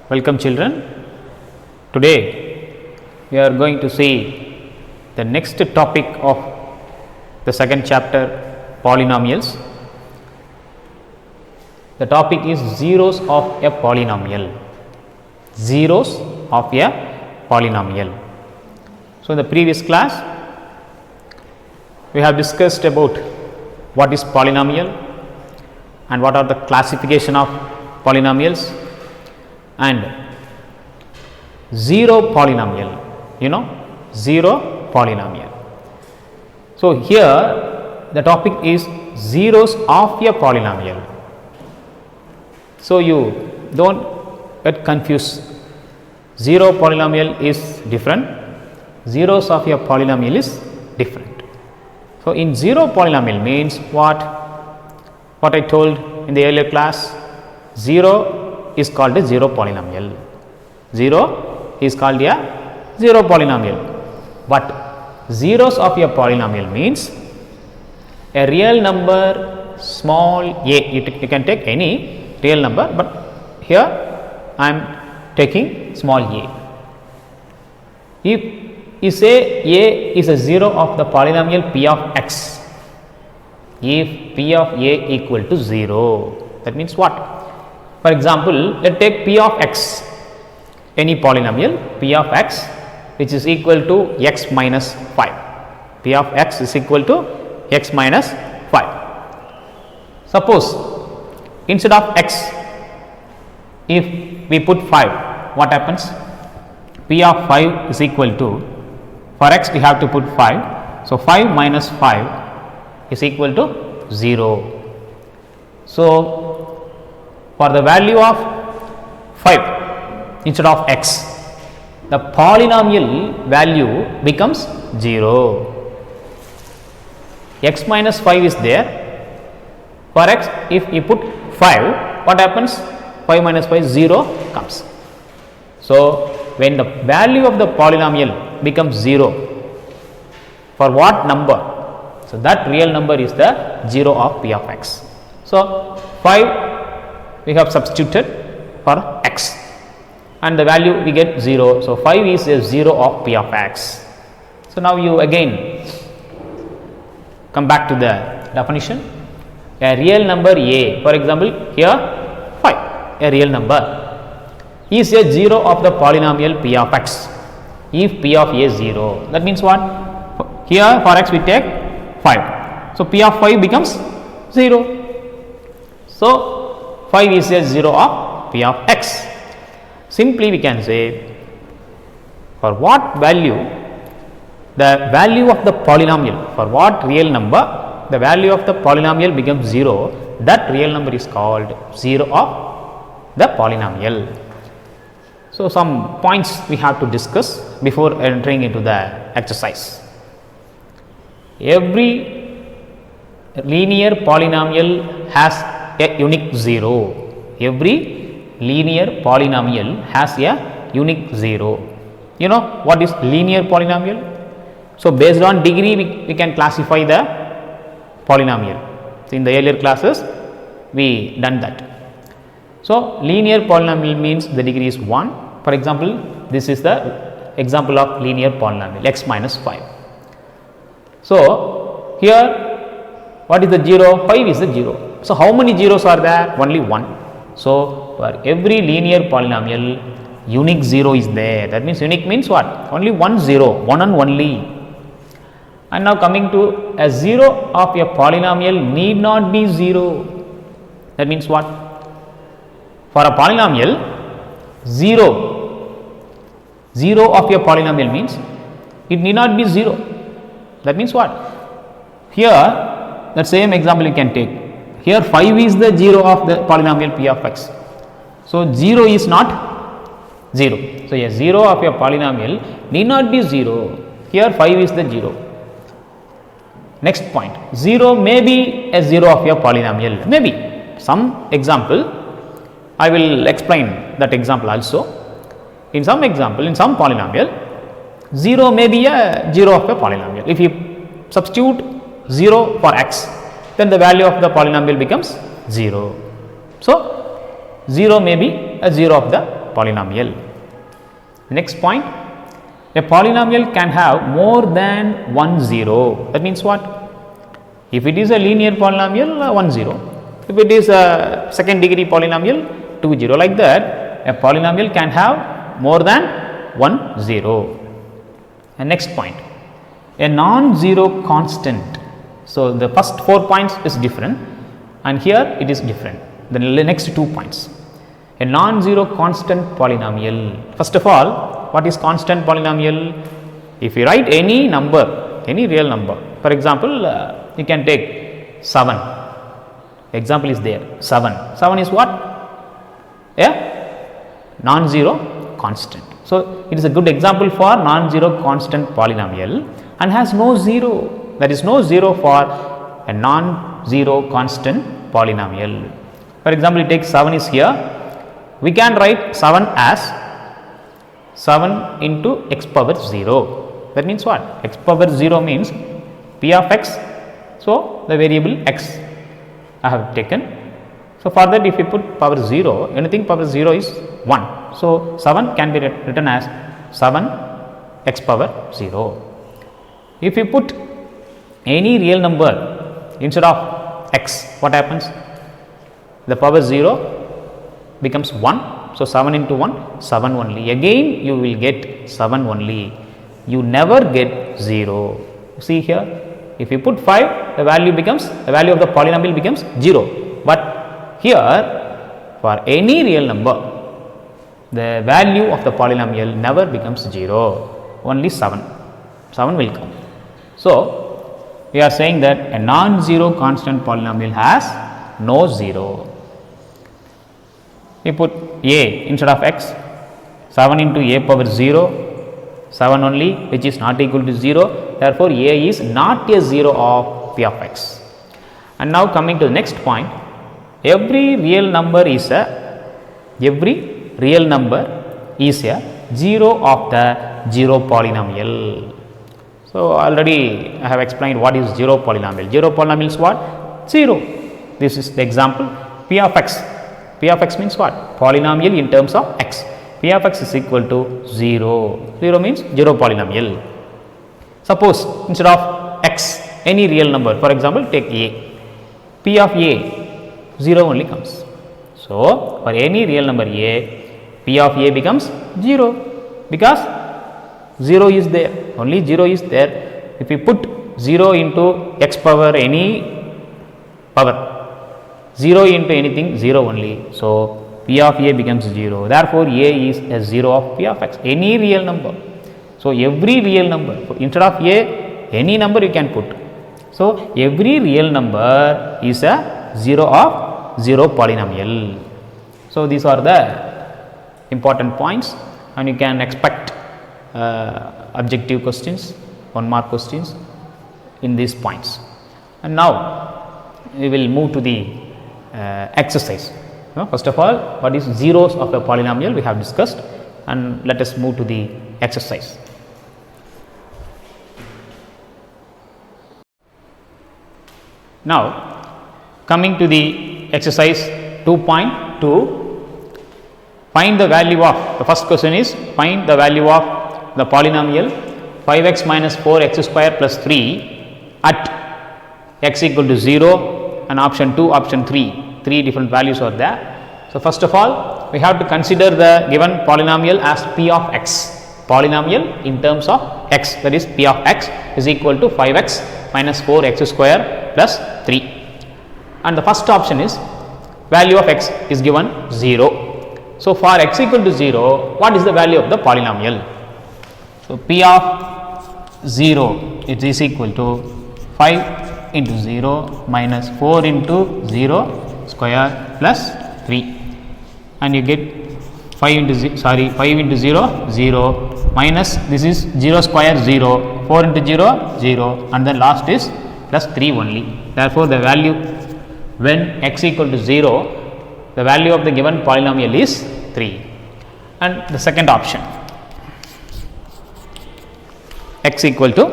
Welcome children. Today we are going to see the next topic of the second chapter, polynomials. The topic is zeros of a polynomial. Zeros of a polynomial. So, in the previous class we have discussed about what is polynomial and what are the classification of polynomials and zero polynomial, zero polynomial. So, here the topic is zeros of a polynomial. So, you do not get confused. Zero polynomial is different, zeros of a polynomial is different. So, in zero polynomial means what I told in the earlier class, 0 is called a zero polynomial. 0 is called a zero polynomial, but zeros of a polynomial means a real number small a. You can take any real number, but here I am taking small a. If you say a is a zero of the polynomial p of x, if p of a equal to 0, that means what? For example, let us take p of x, any polynomial p of x which is equal to x minus 5. P of x is equal to x minus 5. Suppose instead of x, if we put 5, what happens? P of 5 is equal to, for x we have to put 5. So, 5 minus 5 is equal to 0. So, for the value of 5 instead of x, the polynomial value becomes 0. X minus 5 is there. For x, if you put 5, what happens? 5 minus 5, 0 comes. So, when the value of the polynomial becomes 0, for what number? So, that real number is the 0 of p of x. So, 5 we have substituted for x and the value we get 0. So, 5 is a 0 of p of x. So, now you again come back to the definition. A real number a, for example, here 5, a real number is a 0 of the polynomial p of x if p of a is 0. That means what? Here for x we take 5. So, p of 5 becomes 0. So, 5 is a 0 of p of x. Simply we can say, for what value the value of the polynomial, for what real number the value of the polynomial becomes 0, that real number is called 0 of the polynomial. So, some points we have to discuss before entering into the exercise. Every linear polynomial has a unique 0. Every linear polynomial has a unique 0. You know what is linear polynomial? So, based on degree we can classify the polynomial. So, in the earlier classes we done that. So, linear polynomial means the degree is 1. For example, this is the example of linear polynomial x minus 5. So, here what is the 0? 5 is the 0. So, how many zeros are there? Only 1. So, for every linear polynomial unique 0 is there. That means unique means what? Only 1 0, one and only. And now coming to a 0 of a polynomial need not be 0. That means what? For a polynomial 0 of a polynomial means it need not be 0. That means what? Here the same example you can take. Here 5 is the 0 of the polynomial p of x. So, 0 is not 0. So, a 0 of a polynomial need not be 0. Here 5 is the 0. Next point, 0 may be a 0 of a polynomial. Maybe some example I will explain that example also. In some example, in some polynomial 0 may be a 0 of a polynomial. If you substitute 0 for x, then the value of the polynomial becomes 0. So, 0 may be a 0 of the polynomial. Next point, a polynomial can have more than one zero. That means what? If it is a linear polynomial, 1 0. If it is a second degree polynomial, 2 0. Like that, a polynomial can have more than 1 0. And next point, a non-zero constant. So, the first 4 points is different and here it is different. The next 2 points, a non-zero constant polynomial. First of all, what is constant polynomial? If you write any number, any real number, for example, you can take 7. Example is there, 7. 7 is what? A non-zero constant. So, it is a good example for non-zero constant polynomial and has no zero. There is no zero for a non-zero constant polynomial. For example, you take 7 is here. We can write 7 as 7 into x power 0. That means what? X power 0 means p of x. So, the variable x I have taken. So, for that if you put power 0, anything power 0 is 1. So, 7 can be written as 7 x power 0. If you put any real number instead of x, what happens? The power 0 becomes 1. So, 7 into 1, 7 only. Again you will get 7 only. You never get 0. See here, if you put 5, the value of the polynomial becomes 0. But here, for any real number, the value of the polynomial never becomes 0, only 7. 7 will come. So, we are saying that a non-zero constant polynomial has no 0. We put a instead of x, 7 into a power 0, 7 only, which is not equal to 0. Therefore, a is not a 0 of p of x. And now coming to the next point, every real number is a 0 of the 0 polynomial. So, already I have explained what is 0 polynomial. 0 polynomial is what? 0. This is the example p of x. P of x means what? Polynomial in terms of x. P of x is equal to 0. 0 means 0 polynomial. Suppose instead of x, any real number, for example, take a. P of a, 0 only comes. So, for any real number a, P of a becomes 0 because 0 is there, only 0 is there. If we put 0 into x power any power, 0 into anything 0 only. So, P of a becomes 0. Therefore, a is a 0 of P of x, any real number. So, every real number, instead of a, any number you can put. So, every real number is a 0 of 0 polynomial. So, these are the important points and you can expect objective questions, 1 mark questions in these points. And now, we will move to the exercise. First of all, what is zeros of a polynomial we have discussed, and let us move to the exercise. Now, coming to the exercise 2.2, find the value of, the first question is find the value of the polynomial 5x minus 4x square plus 3 at x equal to 0 and option 2, option 3, 3 different values are there. So, first of all, we have to consider the given polynomial as p of x, polynomial in terms of x, that is p of x is equal to 5x minus 4x square plus 3, and the first option is value of x is given 0. So, for x equal to 0, what is the value of the polynomial? So, p of 0 it is equal to 5 into 0 minus 4 into 0 square plus 3, and you get 5 into 0 0 minus this is 0 square 0, 4 into 0 0, and then last is plus 3 only. Therefore, the value when x equal to 0, the value of the given polynomial is 3. And the second option, x equal to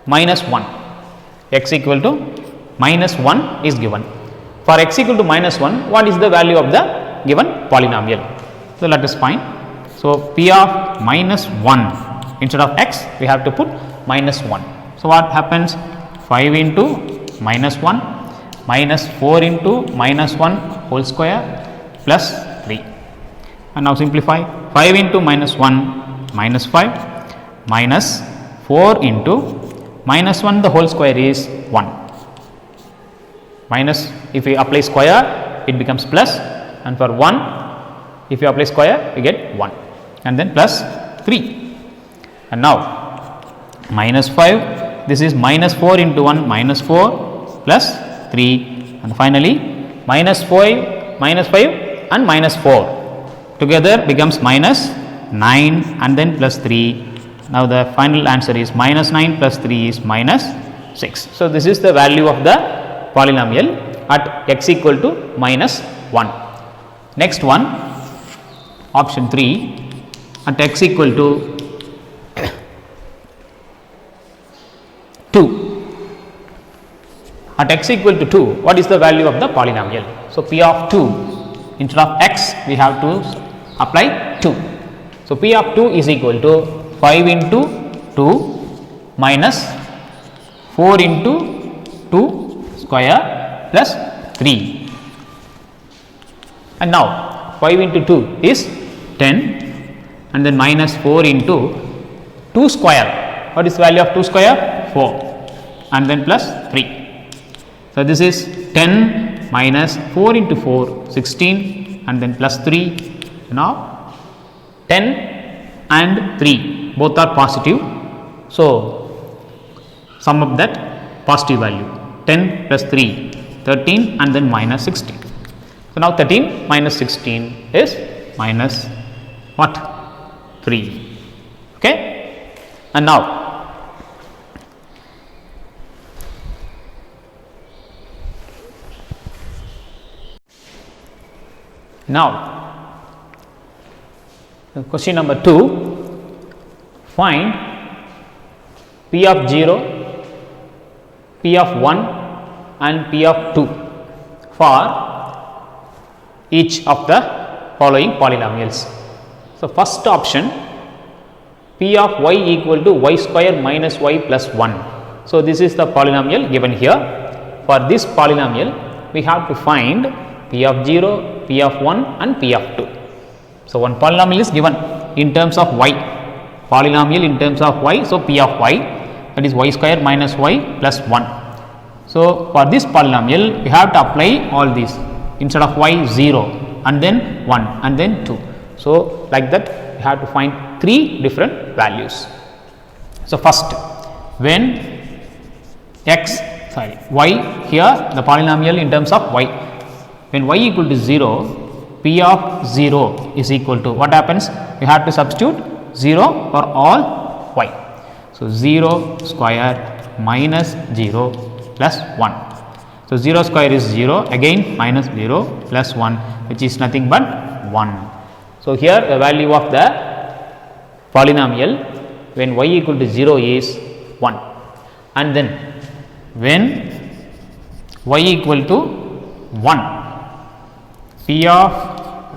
minus 1, x equal to minus 1 is given. For x equal to minus 1, what is the value of the given polynomial. So, let us find. So, p of minus 1, instead of x we have to put minus 1. So, what happens? 5 into minus 1 minus 4 into minus 1 whole square plus 3. And now simplify. 5 into minus 1 minus 5 minus 4 into minus 1 the whole square is 1. Minus, if we apply square it becomes plus, and for 1 if you apply square you get 1, and then plus 3. And now minus 5, this is minus 4 into 1 minus 4 plus 3, and finally minus 5 and minus 4 together becomes minus 9 and then plus 3. Now, the final answer is minus 9 plus 3 is minus 6. So, this is the value of the polynomial at x equal to minus 1. Next one, option 3, at x equal to 2. At x equal to 2, what is the value of the polynomial? So, p of 2, instead of x we have to apply 2. So, p of 2 is equal to 5 into 2 minus 4 into 2 square plus 3. And now 5 into 2 is 10, and then minus 4 into 2 square. What is the value of 2 square? 4, and then plus 3. So, this is 10 minus 4 into 4 16, and then plus 3. Now 10 and 3 both are positive. So, sum of that positive value 10 plus 3 13, and then minus 16. So, now 13 minus 16 is minus what? 3. Okay. And now question number 2. Find p of 0, p of 1 and p of 2 for each of the following polynomials. So, first option, p of y equal to y square minus y plus 1. So, this is the polynomial given here. For this polynomial we have to find p of 0, p of 1 and p of 2. So, one polynomial is given in terms of y, polynomial in terms of y. So, p of y, that is y square minus y plus 1. So, for this polynomial we have to apply all these. Instead of y 0, and then 1 and then 2. So, like that we have to find 3 different values. So, first, when y here the polynomial in terms of y, when y equal to 0, p of 0 is equal to, what happens? We have to substitute 0 for all y. So, 0 square minus 0 plus 1. So, 0 square is 0, again minus 0 plus 1, which is nothing but 1. So, here the value of the polynomial when y equal to 0 is 1, and then when y equal to 1, p of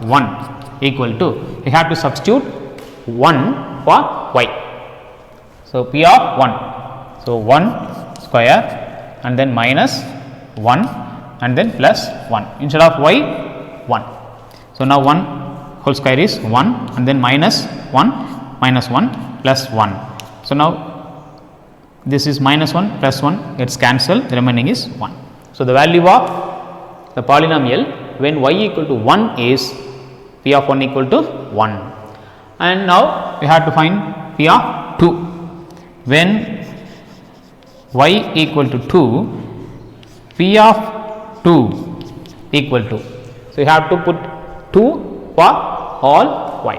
1 equal to, we have to substitute 1 for y. So, p of 1, so 1 square and then minus 1 and then plus 1, instead of y 1. So, now 1 whole square is 1 and then minus 1 plus 1. So, now this is minus 1 plus 1 gets cancelled, the remaining is 1. So, the value of the polynomial when y equal to 1 is p of 1 equal to 1. And now we have to find p of 2. When y equal to 2, p of 2 equal to, so you have to put 2 for all y.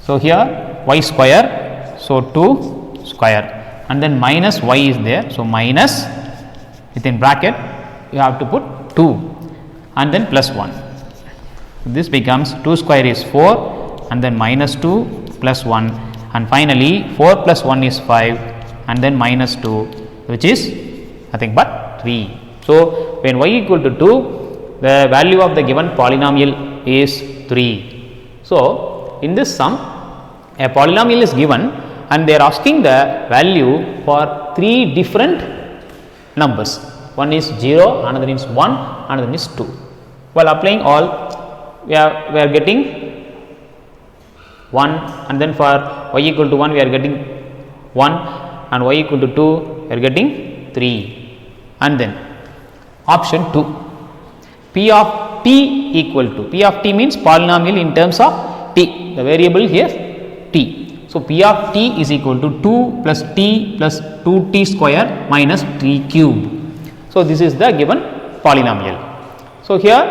So, here y square, so 2 square and then minus y is there. So, minus within bracket you have to put 2 and then plus 1. This becomes 2 square is 4 and then minus 2 plus 1, and finally 4 plus 1 is 5 and then minus 2, which is nothing but 3. So, when y equal to 2, the value of the given polynomial is 3. So, in this sum a polynomial is given and they are asking the value for 3 different numbers. One is 0, another is 1, another is 2. While applying all, we are getting 1, and then for y equal to 1 we are getting 1, and y equal to 2 we are getting 3. And then option 2, p of t equal to, p of t means polynomial in terms of t, the variable here t. So, p of t is equal to 2 plus t plus 2t square minus t cube. So, this is the given polynomial. So, here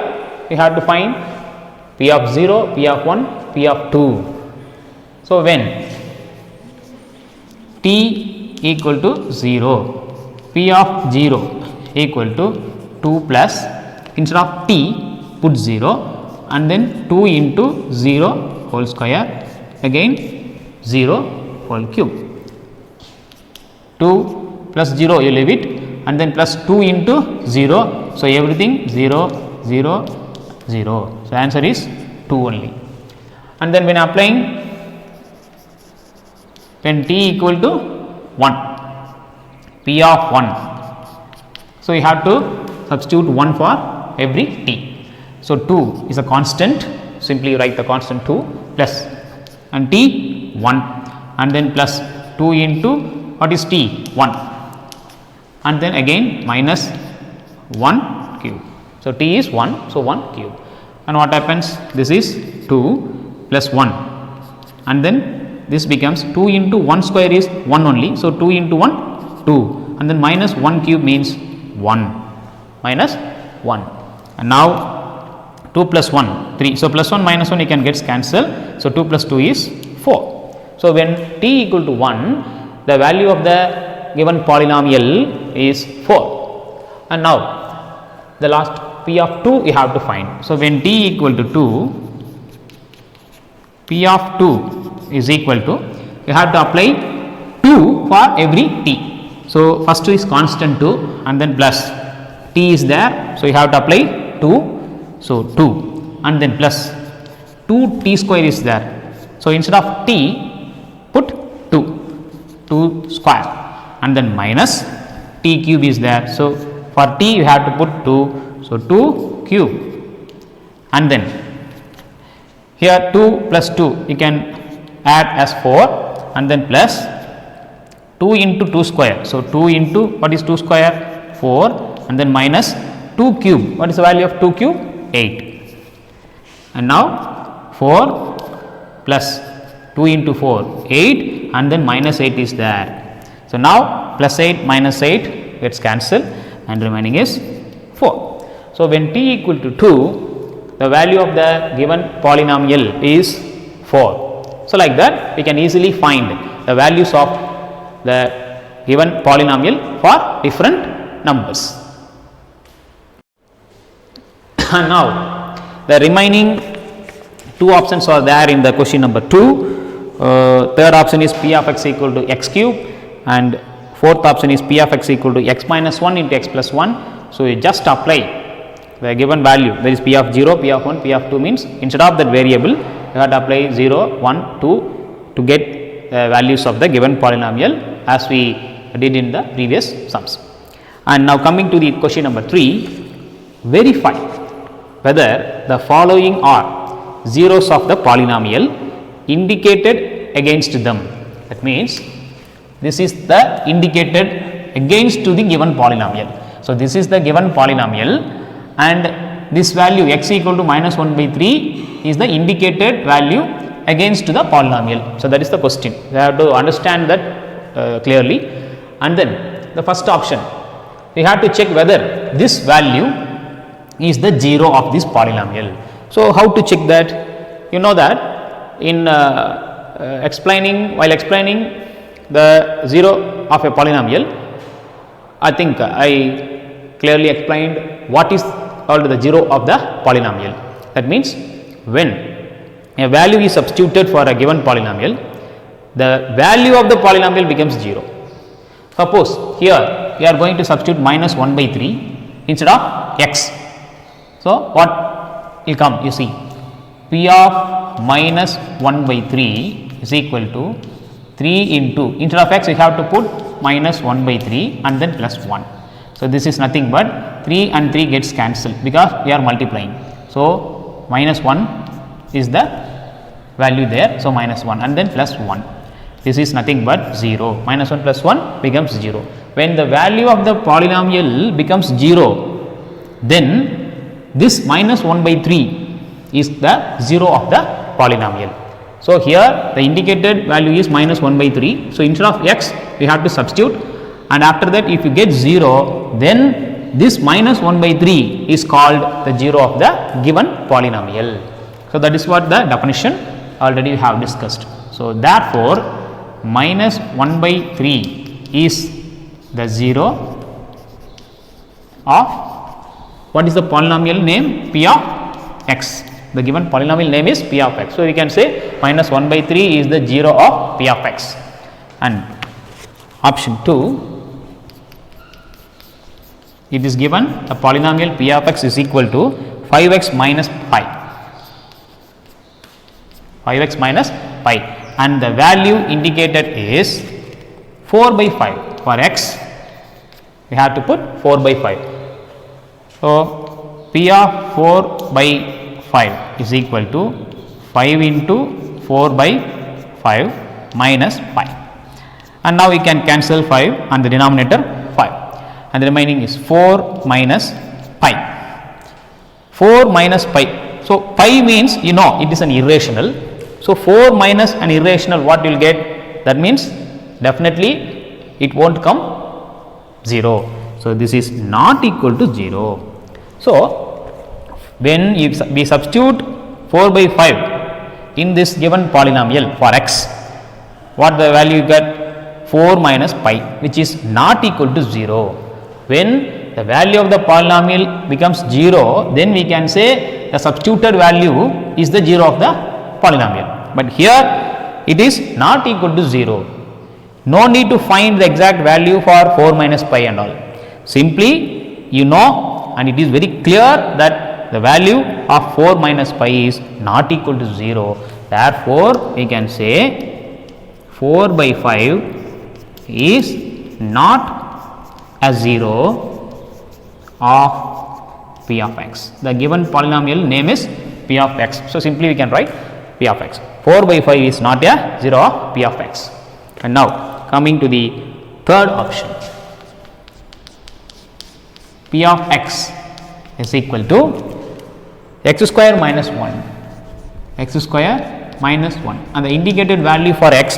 we have to find p of 0, p of 1, p of 2. So, when t equal to 0, p of 0 equal to 2 plus, instead of t put 0 and then 2 into 0 whole square, again 0 whole cube. 2 plus 0 you leave it, and then plus 2 into 0. So, everything 0, 0, 0. So, answer is 2 only. And then when applying, when t equal to 1, p of 1. So, you have to substitute 1 for every t. So, 2 is a constant, simply write the constant 2 plus, and t 1, and then plus 2 into what is t 1, and then again minus 1 cube. So, t is 1, so 1 cube, and what happens, this is 2 plus 1, and then this becomes 2 into 1 square is 1 only. So, 2 into 1 2, and then minus 1 cube means 1, minus 1, and now 2 plus 1 3. So, plus 1 minus 1 you can get cancelled. So, 2 plus 2 is 4. So, when t equal to 1, the value of the given polynomial is 4, and now the last p of 2 you have to find. So, when t equal to 2, p of 2 is equal to, you have to apply 2 for every t. So, first is constant 2 and then plus t is there. So, you have to apply 2. So, 2 and then plus 2 t square is there. So, instead of t put 2 square, and then minus t cube is there. So, for t you have to put 2. So, 2 cube, and then here 2 plus 2 you can add as 4, and then plus 2 into 2 square. So, 2 into what is 2 square 4, and then minus 2 cube. What is the value of 2 cube? 8, and now 4 plus 2 into 4 8, and then minus 8 is there. So, now plus 8 minus 8 gets cancelled and remaining is 4. So, when t equal to 2, the value of the given polynomial is 4. So, like that we can easily find the values of the given polynomial for different numbers. And now the remaining 2 options are there in the question number 2. Third option is p of x equal to x cube, and fourth option is p of x equal to x minus 1 into x plus 1. So, you just apply the given value, there is p of 0, p of 1, p of 2 means instead of that variable you have to apply 0, 1, 2 to get the values of the given polynomial as we did in the previous sums. And now coming to the question number 3, verify whether the following are zeros of the polynomial indicated against them. That means this is the indicated against to the given polynomial. So, this is the given polynomial, and this value x equal to minus 1 by 3 is the indicated value against the polynomial. So, that is the question. We have to understand that clearly, and then the first option we have to check whether this value is the 0 of this polynomial. So, how to check that? You know that in while explaining the 0 of a polynomial, I think I clearly explained what is called the 0 of the polynomial. That means when a value is substituted for a given polynomial, the value of the polynomial becomes 0. Suppose here we are going to substitute minus 1 by 3 instead of x. So, what will come? You see P of minus 1 by 3 is equal to 3 into, instead of x we have to put minus 1 by 3 and then plus 1. So, this is nothing but 3 and 3 gets cancelled because we are multiplying. So, minus 1 is the value there. So, minus 1 and then plus 1. This is nothing but 0. Minus 1 plus 1 becomes 0. When the value of the polynomial becomes 0, then this minus 1 by 3 is the 0 of the polynomial. So, here the indicated value is minus 1 by 3. So, instead of x we have to substitute, and after that if you get 0, then this minus 1 by 3 is called the 0 of the given polynomial. So, that is what the definition already we have discussed. So, therefore, minus 1 by 3 is the 0 of, what is the polynomial name? P of x. The given polynomial name is P of x. So, we can say minus 1 by 3 is the 0 of P of x. And option 2, it is given the polynomial P of x is equal to 5x minus pi. 5x minus pi, and the value indicated is 4 by 5. For x we have to put 4 by 5. So, P of 4 by 5 is equal to 5 into 4 by 5 minus pi, and now we can cancel 5 and the denominator 5, and the remaining is 4 minus pi. 4 minus pi. So, pi means it is an irrational. So, 4 minus an irrational, what you will get? That means definitely it will not come 0. So, this is not equal to 0. So, when we substitute 4 by 5 in this given polynomial for x, what the value you get? 4 minus pi, which is not equal to 0. When the value of the polynomial becomes 0, then we can say the substituted value is the 0 of the polynomial, but here it is not equal to 0. No need to find the exact value for 4 minus pi and all. Simply and it is very clear that the value of 4 minus pi is not equal to 0. Therefore, we can say 4 by 5 is not a 0 of P of x. The given polynomial name is P of x. So, simply we can write P of x. 4 by 5 is not a 0 of P of x. And now, coming to the third option, P of x is equal to x square minus 1, x square minus 1, and the indicated value for x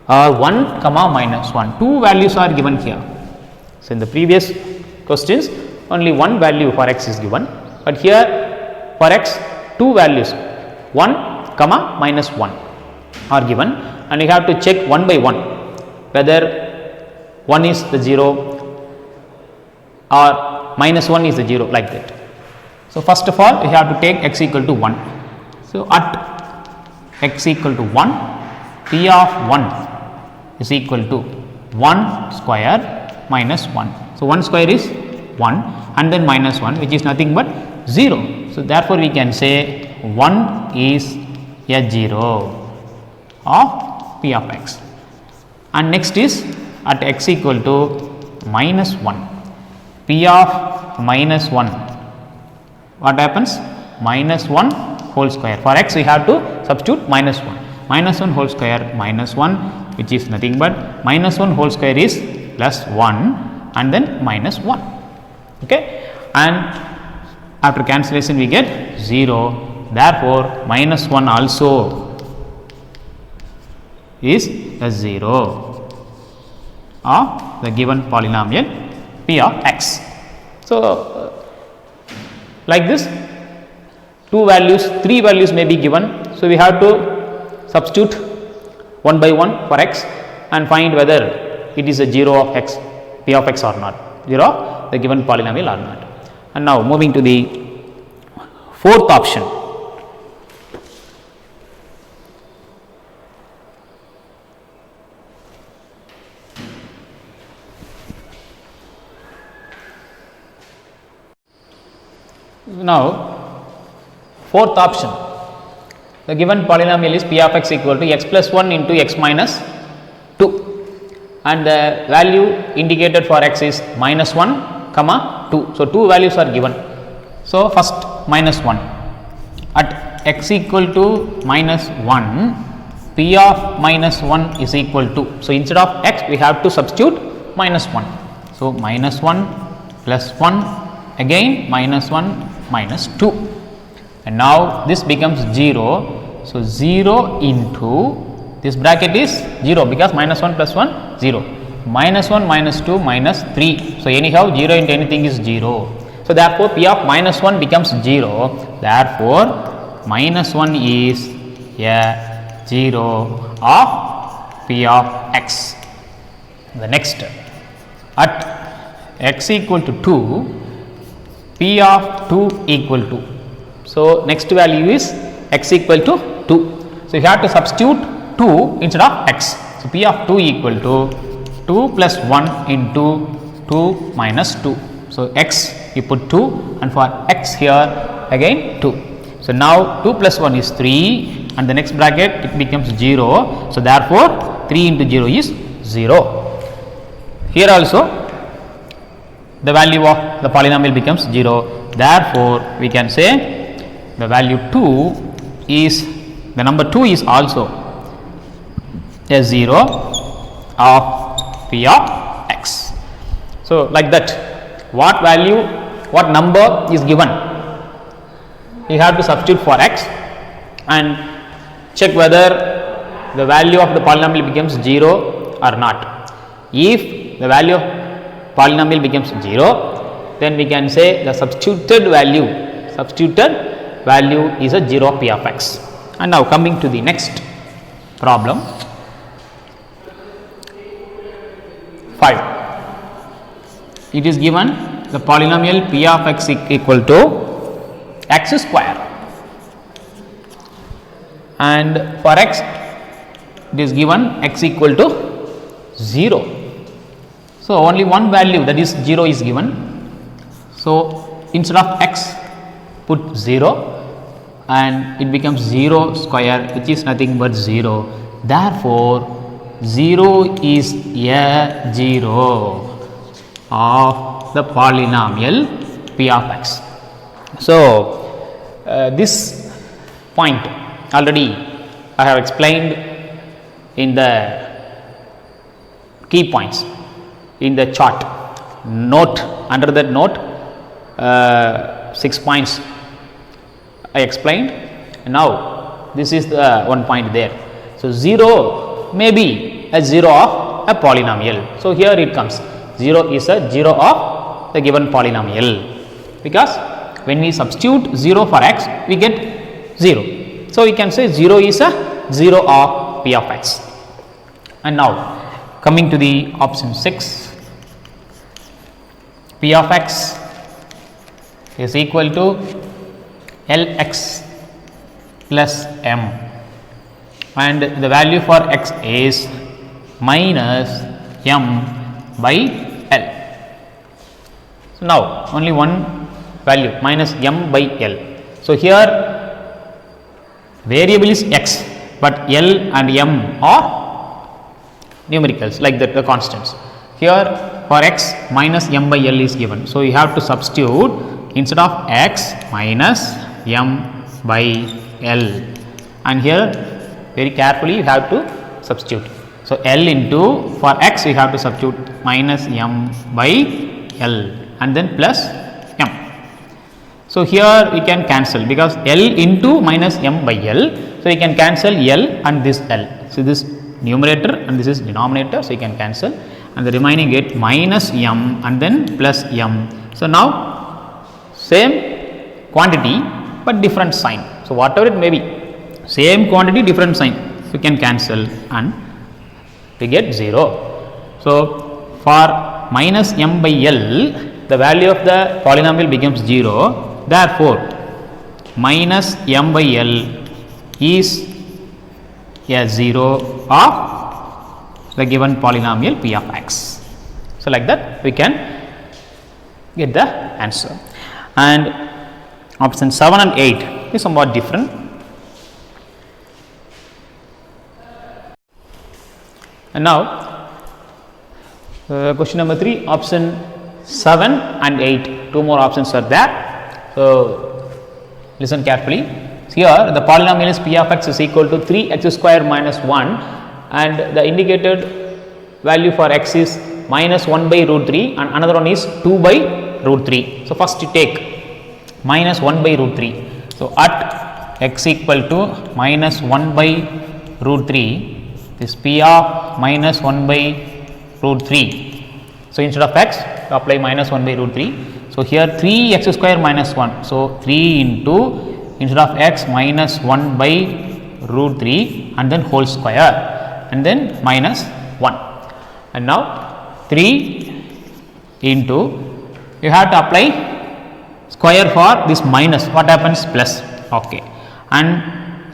are 1 comma minus 1. Two values are given here. So, in the previous questions only one value for x is given, but here for x two values 1 comma minus 1 are given, and you have to check one by one whether 1 is the 0 or minus 1 is the 0, like that. So, first of all we have to take x equal to 1. So, at x equal to 1, P of 1 is equal to 1 square minus 1. So, 1 square is 1 and then minus 1, which is nothing but 0. So, therefore, we can say 1 is a 0 of P of x, and next is at x equal to minus 1, P of minus 1, what happens? Minus 1 whole square. For x we have to substitute minus 1, minus 1 whole square minus 1, which is nothing but minus 1 whole square is plus 1 and then minus 1. Okay, and after cancellation we get 0. Therefore, minus 1 also is a 0 of the given polynomial P of x. So, like this three values may be given. So, we have to substitute one by one for x and find whether it is a 0 of x, P of x or not, 0 of the given polynomial or not. And now, moving to the fourth option. Now, fourth option, the given polynomial is p of x equal to x plus 1 into x minus 2, and the value indicated for x is minus 1 comma 2. So, two values are given. So, first minus 1 at x equal to minus 1, p of minus 1 is equal to, so instead of x we have to substitute minus 1. So, minus 1 plus 1, again minus 1 minus 2, and now this becomes 0. So, 0 into this bracket is 0 because minus 1 plus 1 0, minus 1 minus 2 minus 3. So, anyhow 0 into anything is 0. So, therefore, p of minus 1 becomes 0, therefore, minus 1 is a 0 of p of x. The next, at x equal to 2, p of 2 equal to, so next value is x equal to 2. So, you have to substitute 2 instead of x. So, p of 2 equal to 2 plus 1 into 2 minus 2. So, x you put 2 and for x here again 2. So, now 2 plus 1 is 3 and the next bracket it becomes 0. So, therefore, 3 into 0 is 0. Here also the value of the polynomial becomes 0. Therefore, we can say the value 2 is, the number 2 is also a 0 of p of x. So, like that, what value, what number is given, you have to substitute for x and check whether the value of the polynomial becomes 0 or not. If the value of polynomial becomes 0, then we can say the substituted value is a 0 of p of x. And now coming to the next problem 5. It is given the polynomial p of x equal to x square, and for x it is given x equal to 0. So, only one value, that is 0 is given. So, instead of x put 0 and it becomes 0 square, which is nothing but 0. Therefore, 0 is a 0 of the polynomial p of x. So, this point already I have explained in the key points in the chart note. Under that note 6 points I explained. Now, this is the one point there. So, 0 may be a 0 of a polynomial. So, here it comes 0 is a 0 of the given polynomial, because when we substitute 0 for x we get 0. So, we can say 0 is a 0 of p of x. And now, coming to the option 6, p of x is equal to Lx plus m, and the value for x is minus m by L. So, now only one value minus m by L. So, here variable is x, but L and m are numericals, like that, the constants. Here for x minus m by L is given. So, you have to substitute instead of x minus m by L, and here very carefully you have to substitute. So, L into, for x we have to substitute minus m by L and then plus m. So, here we can cancel, because L into minus m by L. So, you can cancel L and this L. So, this numerator and this is denominator. So, you can cancel, and the remaining get minus m and then plus m. So, now same quantity but different sign. So, whatever it may be, same quantity different sign, you can cancel and we get 0. So, for minus m by L, the value of the polynomial becomes 0. Therefore, minus m by L is a 0 of the given polynomial p of x. So, like that we can get the answer. And option 7 and 8 is somewhat different. And now question number 3, option 7 and 8, 2 more options are there. So listen carefully. Here the polynomial is p of x is equal to 3x square minus 1, and the indicated value for x is minus 1 by root 3 and another one is 2 by root 3. So first you take minus 1 by root 3. So at x equal to minus 1 by root 3, this p of minus 1 by root 3. So instead of x, you apply minus 1 by root 3. So here 3x square minus 1. So 3 into, instead of x, minus 1 by root 3 and then whole square and then minus 1. And now 3 into, you have to apply square for this minus, what happens, plus, okay, and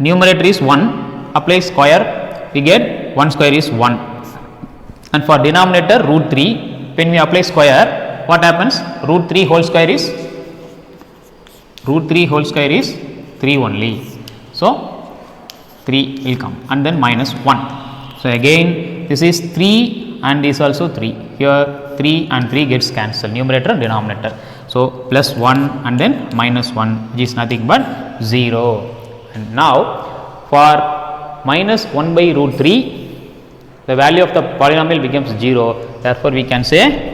numerator is 1, apply square, we get 1 square is 1, and for denominator root 3, when we apply square, what happens, root 3 whole square is 3 only. So 3 will come and then minus 1. So again this is 3 and this also 3. Here 3 and 3 gets cancelled, numerator and denominator. So plus 1 and then minus 1, which is nothing but 0. And now for minus 1 by root 3, the value of the polynomial becomes 0. Therefore we can say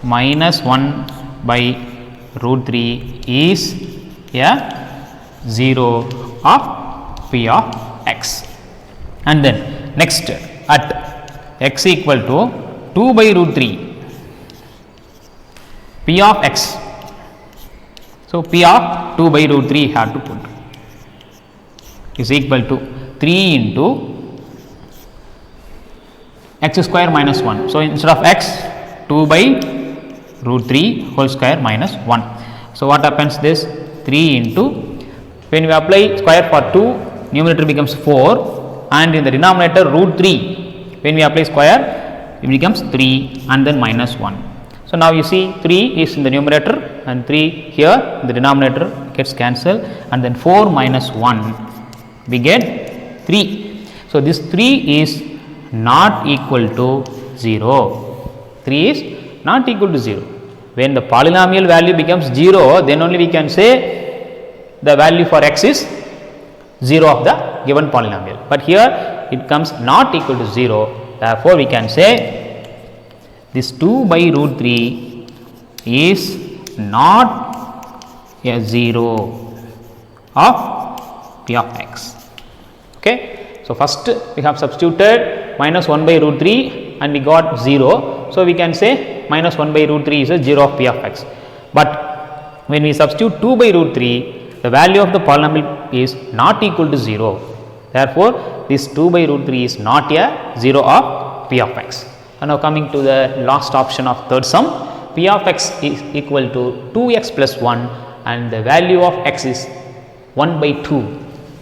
minus 1 by root 3 is a 0 of p of x. And then next, at x equal to 2 by root 3, p of x. So p of 2 by root 3 have to put is equal to 3 into x square minus 1. So instead of x, 2 by root 3 whole square minus 1. So what happens, this 3 into, when we apply square for 2, numerator becomes 4, and in the denominator root 3, when we apply square, it becomes 3 and then minus 1. So now you see 3 is in the numerator and 3 here in the denominator gets cancelled, and then 4 minus 1 we get 3. So this 3 is not equal to 0. 3 is not equal to 0. When the polynomial value becomes 0, then only we can say the value for x is 0 of the given polynomial. But here it comes not equal to 0. Therefore we can say this 2 by root 3 is not a 0 of p of x. Okay. So first we have substituted minus 1 by root 3 and we got 0. So we can say minus 1 by root 3 is a 0 of p of x. But when we substitute 2 by root 3, the value of the polynomial is not equal to 0. Therefore this 2 by root 3 is not a 0 of p of x. And now coming to the last option of third sum, p of x is equal to 2x plus 1 and the value of x is 1 by 2.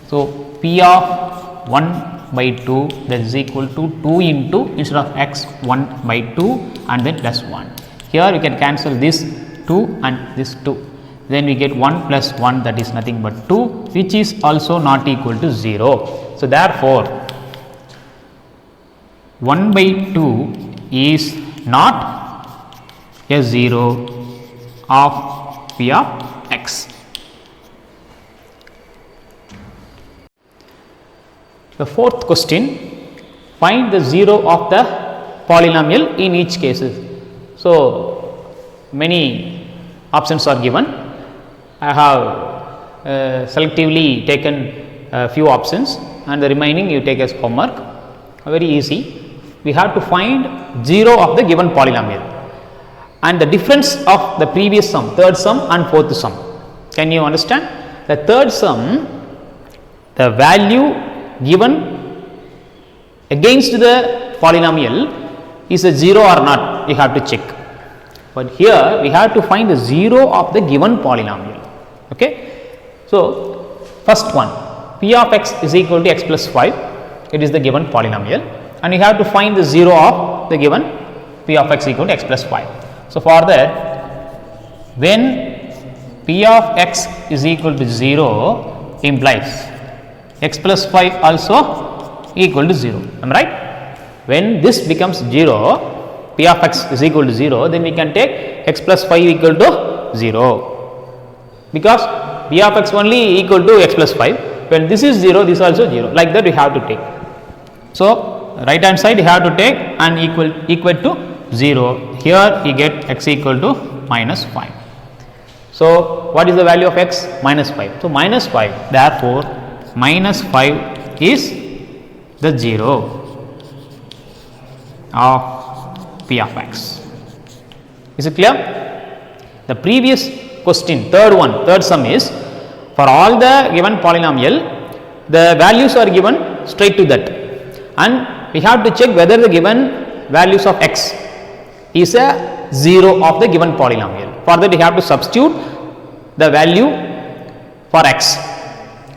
So p of 1 by 2, that is equal to 2 into, instead of x, 1 by 2 and then plus 1. Here we can cancel this 2 and this 2. Then we get 1 plus 1, that is nothing but 2, which is also not equal to 0. So therefore 1 by 2 is not a 0 of p of x. The fourth question, find the 0 of the polynomial in each cases. So many options are given. I have selectively taken a few options and the remaining you take as homework. Very easy. We have to find 0 of the given polynomial and the difference of the previous sum, third sum and fourth sum. Can you understand? The third sum, the value given against the polynomial is a 0 or not, you have to check. But here we have to find the 0 of the given polynomial. Okay. So first one, p of x is equal to x plus 5, it is the given polynomial, and you have to find the 0 of the given p of x equal to x plus 5. So for that, when p of x is equal to 0 implies x plus 5 also equal to 0. Am I right? when this becomes 0, p of x is equal to 0, then we can take x plus 5 equal to 0, because p of x only equal to x plus 5. When this is 0, this is also 0, like that we have to take. So, right hand side you have to take and equal to 0. Here you get x equal to minus 5. So, what is the value of x? Minus 5. So, minus 5, therefore, minus 5 is the 0 of p of x. Is it clear? The previous question, third sum is, for all the given polynomial, the values are given straight to that, and we have to check whether the given values of x is a 0 of the given polynomial. For that we have to substitute the value for x,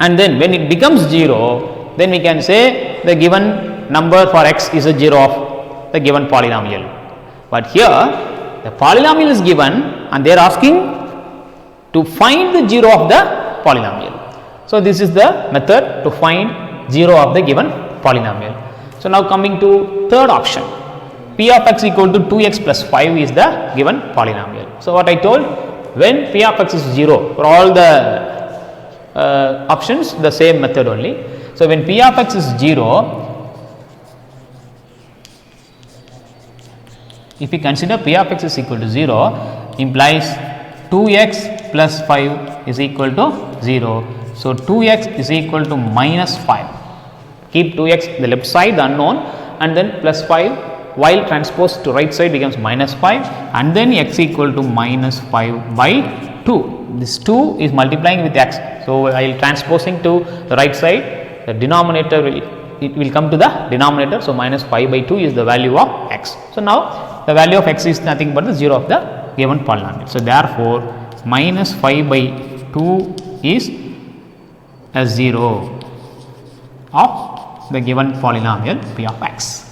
and then when it becomes 0, then we can say the given number for x is a 0 of the given polynomial. But here the polynomial is given and they are asking to find the 0 of the polynomial. So, this is the method to find 0 of the given polynomial. So, now coming to third option, p of x equal to 2x plus 5 is the given polynomial. So, what I told, when p of x is 0 for all the options, the same method only. So, when p of x is 0, if we consider p of x is equal to 0, implies 2x plus 5 is equal to 0. So, 2x is equal to minus 5. Keep 2x the left side, the unknown, and then plus 5, while transposed to right side becomes minus 5, and then x equal to minus 5 by 2. This 2 is multiplying with x. So, while transposing to the right side, the denominator will come to the denominator. So, minus 5 by 2 is the value of x. So, now the value of x is nothing but the 0 of the given polynomial. So, therefore, minus 5 by 2 is a 0 of the given polynomial p of x.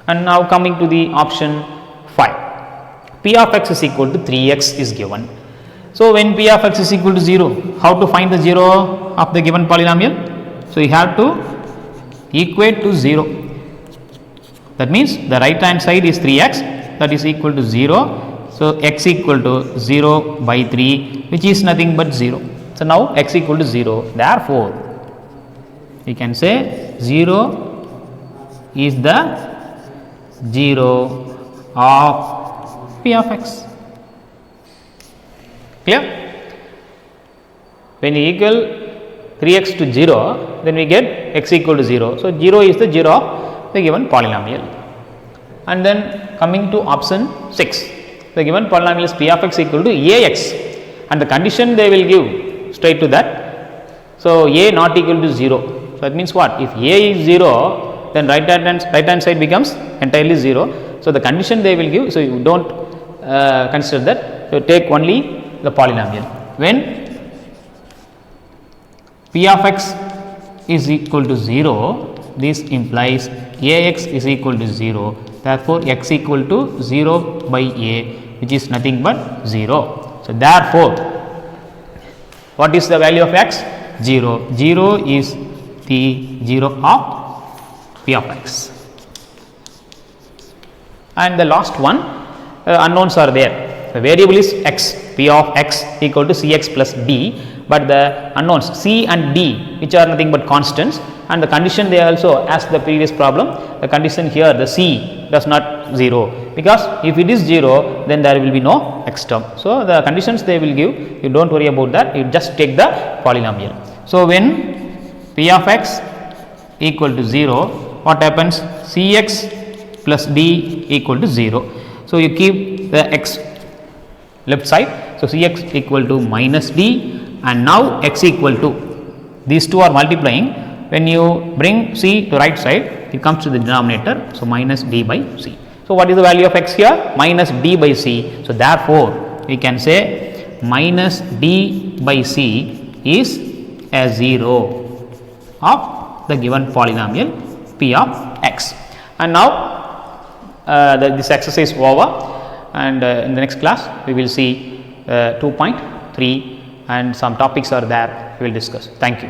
And now coming to the option 5, p of x is equal to 3x is given. So, when p of x is equal to 0, how to find the 0 of the given polynomial? So, you have to equate to 0. That means the right hand side is 3x, that is equal to 0. So, x equal to 0 by 3, which is nothing but 0. So, now x equal to 0. Therefore, we can say 0 is the 0 of p of x. Clear? When you equal 3x to 0, then we get x equal to 0. So, 0 is the 0 of the given polynomial. And then coming to option 6, the given polynomial is p of x equal to ax, and the condition they will give straight to that. So, a not equal to 0. So, that means what? If a is 0, then right hand side becomes entirely 0. So, the condition they will give, so you do not consider that. So, take only the polynomial. When p of x is equal to 0, this implies ax is equal to 0. Therefore, x equal to 0 by a, which is nothing but 0. So, therefore, what is the value of x? 0. 0 is the 0 of p of x. And the last one, unknowns are there. The variable is x, p of x equal to cx plus d, but the unknowns c and d, which are nothing but constants, and the condition they also, as the previous problem, the condition here, the c does not 0, because if it is 0, then there will be no x term. So, the conditions they will give, you do not worry about that, you just take the polynomial. So, when p of x equal to 0, what happens? cx plus d equal to 0. So, you keep the x left side. So, cx equal to minus d, and now x equal to, these two are multiplying. When you bring c to right side, it comes to the denominator. So, minus d by c. So, what is the value of x here? Minus d by c. So, therefore, we can say minus d by c is a 0 of the given polynomial p of x. And now, this exercise is over, and in the next class we will see 2.3 and some topics are there we will discuss. Thank you.